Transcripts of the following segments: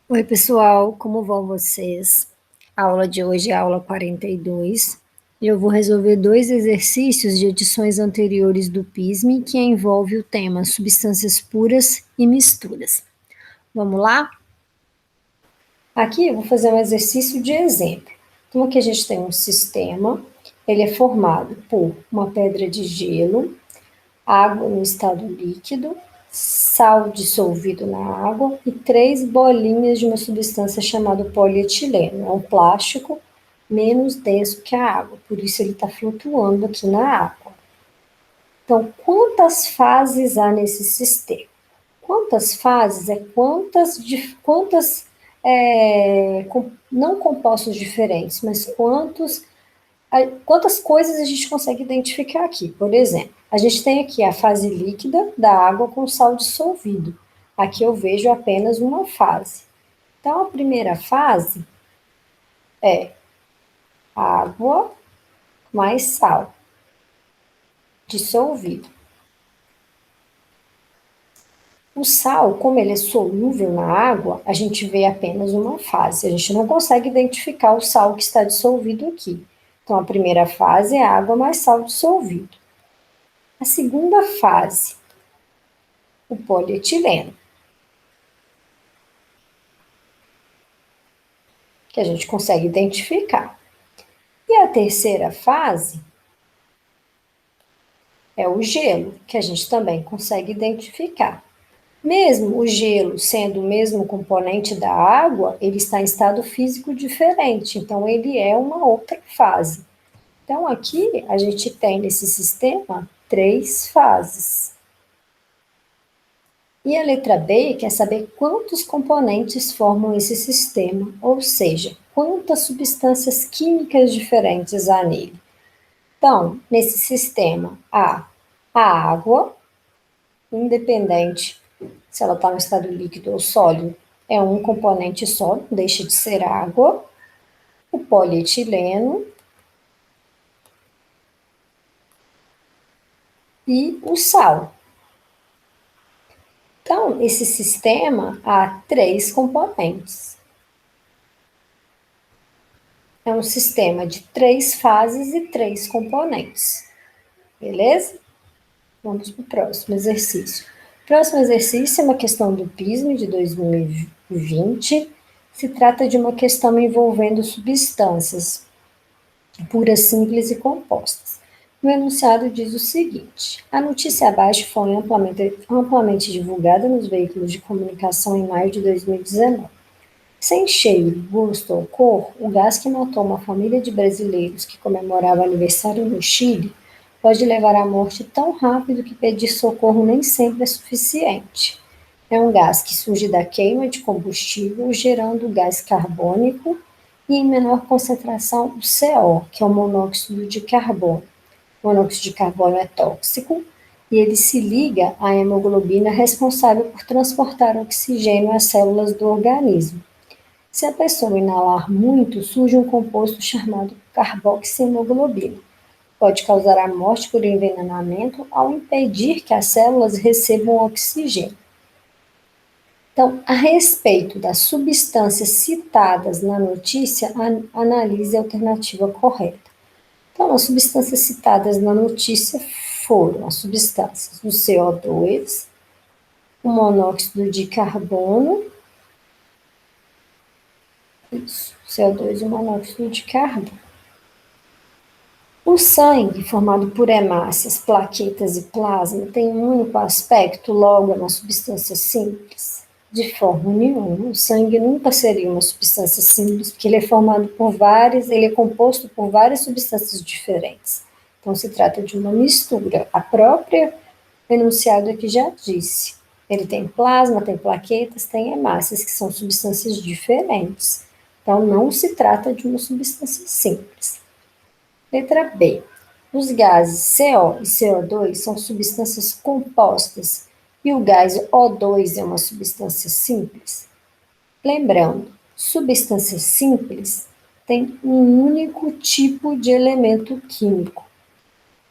Oi, pessoal, como vão vocês? A aula de hoje é a aula 42 e eu vou resolver dois exercícios de edições anteriores do PISME que envolve o tema substâncias puras e misturas. Vamos lá? Aqui eu vou fazer um exercício de exemplo. Então, aqui a gente tem um sistema, ele é formado por uma pedra de gelo, água no estado líquido, sal dissolvido na água e 3 bolinhas de uma substância chamada polietileno. É um plástico menos denso que a água, por isso ele está flutuando aqui na água. Então, quantas fases há nesse sistema? Quantas fases é não compostos diferentes, mas quantas coisas a gente consegue identificar aqui? Por exemplo, a gente tem aqui a fase líquida da água com sal dissolvido. Aqui eu vejo apenas uma fase. Então, a primeira fase é água mais sal dissolvido. O sal, como ele é solúvel na água, a gente vê apenas uma fase. A gente não consegue identificar o sal que está dissolvido aqui. Então, a primeira fase é água mais sal dissolvido. A segunda fase, o polietileno, que a gente consegue identificar. E a terceira fase é o gelo, que a gente também consegue identificar. Mesmo o gelo sendo o mesmo componente da água, ele está em estado físico diferente, então ele é uma outra fase. Então aqui a gente tem nesse sistema 3 fases. E a letra B quer saber quantos componentes formam esse sistema, ou seja, quantas substâncias químicas diferentes há nele. Então, nesse sistema há a água, independente se ela está no estado líquido ou sólido, é um componente só, não deixa de ser água, o polietileno e o sal. Então, esse sistema há 3 componentes. É um sistema de 3 fases e 3 componentes. Beleza? Vamos para o próximo exercício. O próximo exercício é uma questão do PISME de 2020. Se trata de uma questão envolvendo substâncias puras, simples e compostas. O enunciado diz o seguinte: a notícia abaixo foi amplamente divulgada nos veículos de comunicação em maio de 2019. Sem cheiro, gosto ou cor, o gás que matou uma família de brasileiros que comemorava aniversário no Chile pode levar à morte tão rápido que pedir socorro nem sempre é suficiente. É um gás que surge da queima de combustível, gerando gás carbônico e, em menor concentração, o CO, que é o monóxido de carbono. O monóxido de carbono é tóxico e ele se liga à hemoglobina responsável por transportar oxigênio às células do organismo. Se a pessoa inalar muito, surge um composto chamado carboxihemoglobina. Pode causar a morte por envenenamento ao impedir que as células recebam oxigênio. Então, a respeito das substâncias citadas na notícia, analise a alternativa correta. Então, as substâncias citadas na notícia foram as substâncias do CO2, o monóxido de carbono, isso, CO2 e o monóxido de carbono. O sangue, formado por hemácias, plaquetas e plasma, tem um único aspecto, logo é uma substância simples? De forma nenhuma. O sangue nunca seria uma substância simples, porque ele é composto por várias substâncias diferentes. Então, se trata de uma mistura. A própria enunciado aqui já disse. Ele tem plasma, tem plaquetas, tem hemácias, que são substâncias diferentes. Então, não se trata de uma substância simples. Letra B. Os gases CO e CO2 são substâncias compostas e o gás O2 é uma substância simples. Lembrando, substância simples tem um único tipo de elemento químico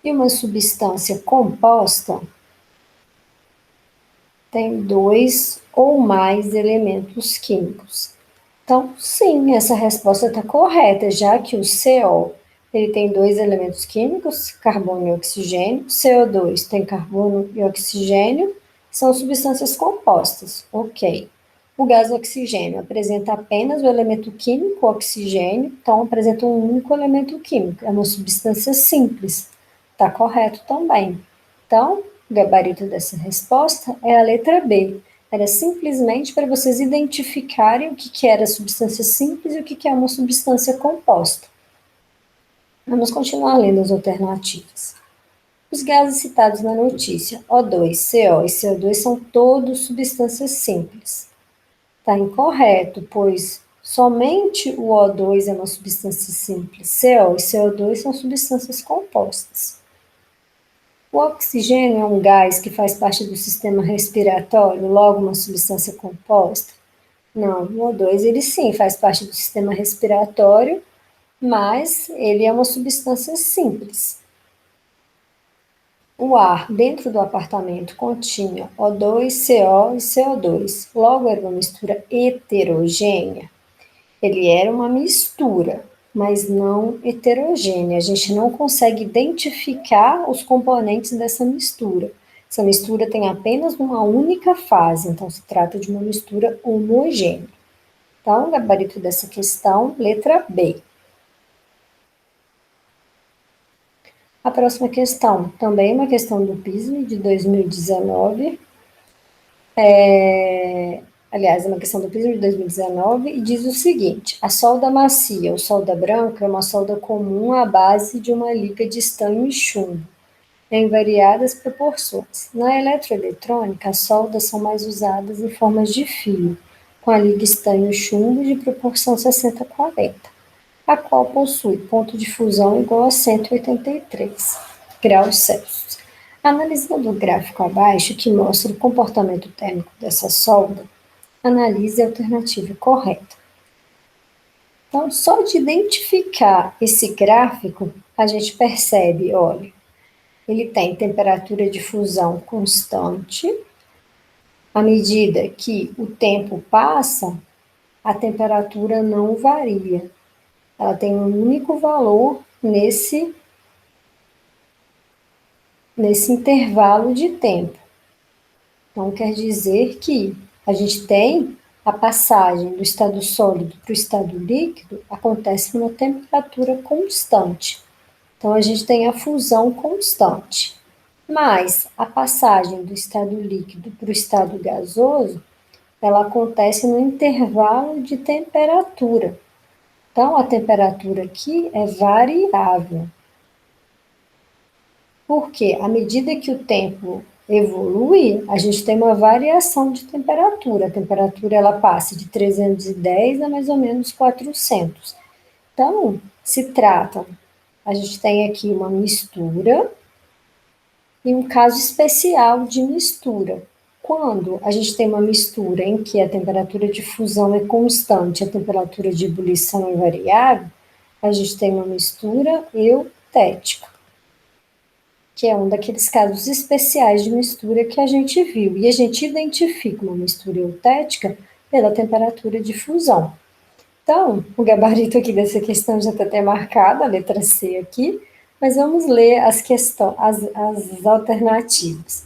e uma substância composta tem 2 ou mais elementos químicos. Então, sim, essa resposta está correta, já que o CO ele tem 2 elementos químicos, carbono e oxigênio, CO2 tem carbono e oxigênio, são substâncias compostas, ok. O gás oxigênio apresenta apenas o elemento químico oxigênio, então apresenta um único elemento químico, é uma substância simples, está correto também. Então, o gabarito dessa resposta é a letra B. Era simplesmente para vocês identificarem o que era substância simples e o que é uma substância composta. Vamos continuar lendo as alternativas. Os gases citados na notícia, O2, CO e CO2, são todos substâncias simples. Está incorreto, pois somente o O2 é uma substância simples. CO e CO2 são substâncias compostas. O oxigênio é um gás que faz parte do sistema respiratório, logo uma substância composta? Não, o O2 ele sim faz parte do sistema respiratório, mas ele é uma substância simples. O ar dentro do apartamento continha O2, CO e CO2, logo era uma mistura heterogênea. Ele era uma mistura, mas não heterogênea. A gente não consegue identificar os componentes dessa mistura. Essa mistura tem apenas uma única fase, então se trata de uma mistura homogênea. Então, o gabarito dessa questão, letra B. A próxima questão, também uma questão do PISM de 2019. Aliás, é uma questão do PISM de 2019, e diz o seguinte: a solda macia ou solda branca é uma solda comum à base de uma liga de estanho e chumbo, em variadas proporções. Na eletroeletrônica, as soldas são mais usadas em formas de fio, com a liga estanho e chumbo de proporção 60-40. A qual possui ponto de fusão igual a 183 graus Celsius. Analisando o gráfico abaixo, que mostra o comportamento térmico dessa solda, analise a alternativa correta. Então, só de identificar esse gráfico, a gente percebe, olha, ele tem temperatura de fusão constante. À medida que o tempo passa, a temperatura não varia. Ela tem um único valor nesse intervalo de tempo. Então, quer dizer que a gente tem a passagem do estado sólido para o estado líquido, acontece numa temperatura constante. Então, a gente tem a fusão constante. Mas a passagem do estado líquido para o estado gasoso, ela acontece no intervalo de temperatura. Então, a temperatura aqui é variável. Porque à medida que o tempo evolui, a gente tem uma variação de temperatura. A temperatura ela passa de 310 a mais ou menos 400. Então, a gente tem aqui uma mistura e um caso especial de mistura. Quando a gente tem uma mistura em que a temperatura de fusão é constante, a temperatura de ebulição é variável, a gente tem uma mistura eutética, que é um daqueles casos especiais de mistura que a gente viu. E a gente identifica uma mistura eutética pela temperatura de fusão. Então, o gabarito aqui dessa questão já está até marcado, a letra C aqui, mas vamos ler as alternativas.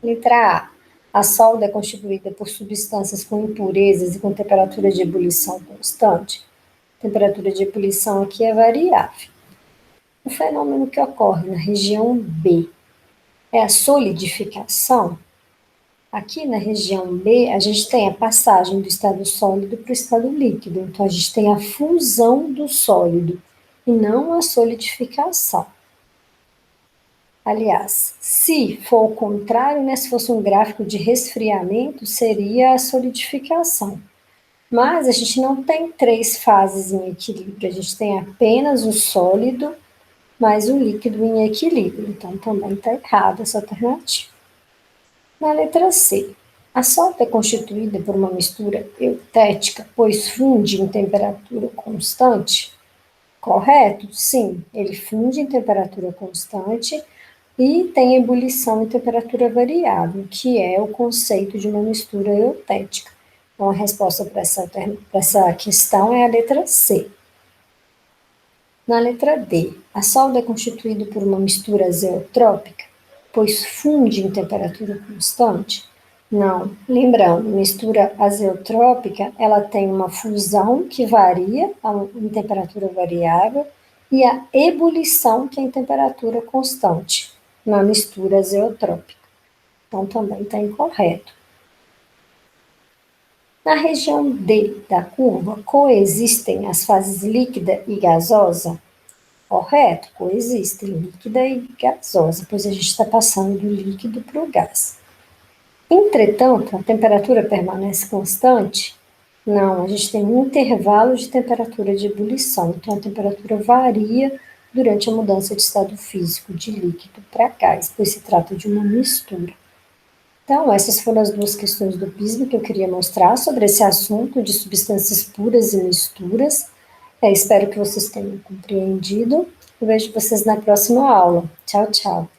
Letra A. A solda é constituída por substâncias com impurezas e com temperatura de ebulição constante. A temperatura de ebulição aqui é variável. O fenômeno que ocorre na região B é a solidificação. Aqui na região B, a gente tem a passagem do estado sólido para o estado líquido. Então, a gente tem a fusão do sólido e não a solidificação. Aliás, se for o contrário, né, se fosse um gráfico de resfriamento, seria a solidificação. Mas a gente não tem 3 fases em equilíbrio, a gente tem apenas o sólido mais o líquido em equilíbrio. Então, também está errada essa alternativa. Na letra C, a solda é constituída por uma mistura eutética, pois funde em temperatura constante? Correto? Sim, ele funde em temperatura constante, E tem ebulição em temperatura variável, que é o conceito de uma mistura eutética. Então, a resposta para essa questão é a letra C. Na letra D, a solda é constituída por uma mistura azeotrópica, pois funde em temperatura constante? Não. Lembrando, mistura azeotrópica, ela tem uma fusão que varia em temperatura variável e a ebulição, que é em temperatura constante, na mistura azeotrópica. Então, também está incorreto. Na região D da curva, coexistem as fases líquida e gasosa? Correto, coexistem líquida e gasosa, pois a gente está passando do líquido para o gás. Entretanto, a temperatura permanece constante? Não, a gente tem um intervalo de temperatura de ebulição, então a temperatura varia durante a mudança de estado físico de líquido para gás, pois se trata de uma mistura. Então, essas foram as duas questões do PISM que eu queria mostrar sobre esse assunto de substâncias puras e misturas. Espero que vocês tenham compreendido. Eu vejo vocês na próxima aula. Tchau, tchau.